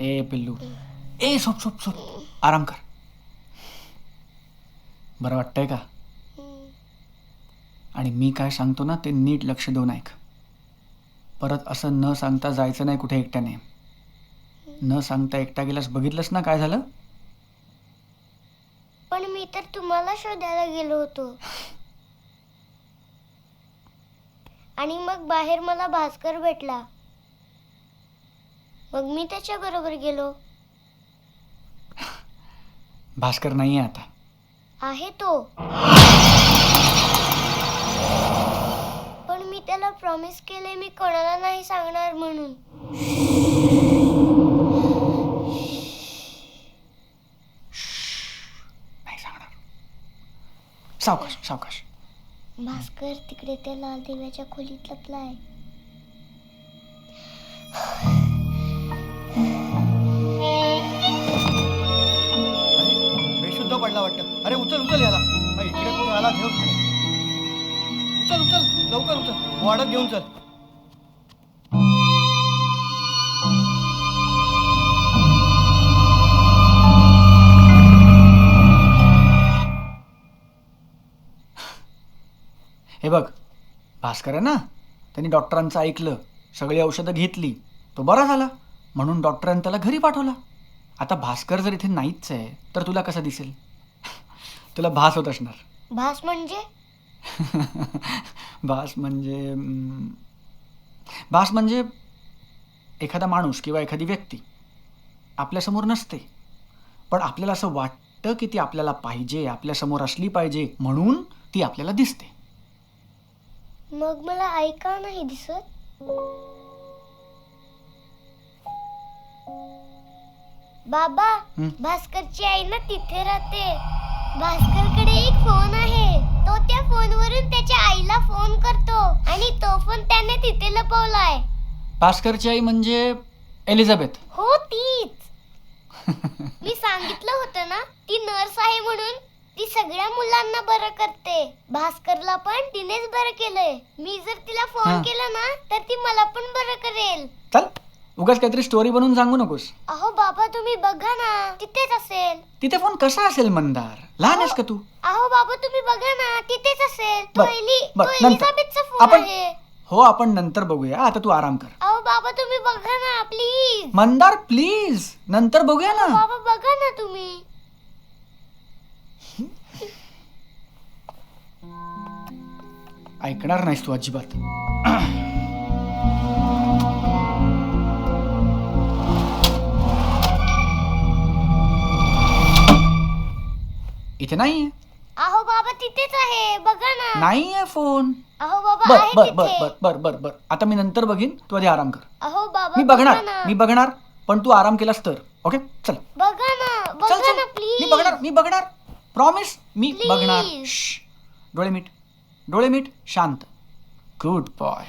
ए पिल्लू, ए झोप झोप झोप, आराम कर. बरं वाटतंय का? आणि मी काय सांगतो ना ते नीट लक्ष देऊन ऐक. परत असं न सांगता जायचं नाही कुठे एकट्याने. न सांगता एकटा गेलास, बघितलंस ना काय झालं? पण मी तर तुम्हाला शोधायला गेलो होतो. आणि मग बाहेर मला भास्कर भेटला. मग मी त्याच्या बरोबर गेलो. भास्कर नाही आहे आता. आहे तो. पण मी त्याला प्रॉमिस केले मी कोणाला नाही सांगणार म्हणून. नाही सांगणार. सावकाश सावकाश. भास्कर तिकडे त्या लाल दिव्याच्या खोलीत लपलाय. बेशुद्ध पडला वाटतं. अरे उचल उचल याला. इकडे कोण आला घेऊन. उचल उचल लवकर उचल. वाढत घेऊन चल. हे बघ, भास्कर आहे ना, त्यांनी डॉक्टरांचं ऐकलं, सगळी औषधं घेतली, तो बरा झाला, म्हणून डॉक्टरांनी त्याला घरी पाठवला. आता भास्कर जर इथे नाहीच आहे तर तुला कसं दिसेल? तुला भास होत असणार. भास म्हणजे? भास म्हणजे एखादा माणूस किंवा एखादी व्यक्ती आपल्यासमोर नसते, पण आपल्याला असं वाटतं की ती आपल्याला पाहिजे, आपल्यासमोर असली पाहिजे, म्हणून ती आपल्याला दिसते. मग मला आई का नाही दिसत? बाबा, भास्करची आई ना तिथे राहते. भास्करकडे एक फोन आहे. तो त्या फोनवरून त्याच्या आईला फोन करतो आणि तो फोन त्याने तिथे लपवलाय. भास्करची आई म्हणजे एलिझाबेथ? हो, तीच. मी सांगितलं होतं ना, ती नर्स आहे म्हणून. ती सगळ्या मुलांना बरं करते. भास्करला पण तिनेच बरं केलंय. मी जर तिला फोन केला ना तर ती मला पण बरं करेल. चल, उगाच काहीतरी स्टोरी बनवून सांगू नकोस. अहो बाबा, तुम्ही बघा ना, तिथेच असेल. तिथे फोन कसा असेल मंदार? लहान आहेस का तू? अहो बाबा, तुम्ही बघा ना, तिथेच असेल. तो नंतर एलिझाबेथचा फोन आहे. हो, आपण नंतर बघूया. आता तू आराम कर. अहो बाबा, तुम्ही बघा ना प्लीज. मंदार प्लीज, नंतर बघूया ना. बाबा बघा ना तुम्ही. ऐकणार नाहीस तू अजिबात. इथे नाहीये. अहो बाबा, तिथेच आहे, बघा ना. नाहीये फोन. अहो बाबा, बर आहे बर तिथे. बर बर बर बर. आता मी नंतर बघीन, तू आधी आराम कर. अहो बाबा, मी बघा बघणार, ना. मी बघणार, पण तू आराम केलास तर. ओके, चल. बघा ना, चल बघा चल. ना प्लीज. मी बघणार. Promise, me Please. बघणार. डोळे मीट, डोळे मीट. शांत. Good boy.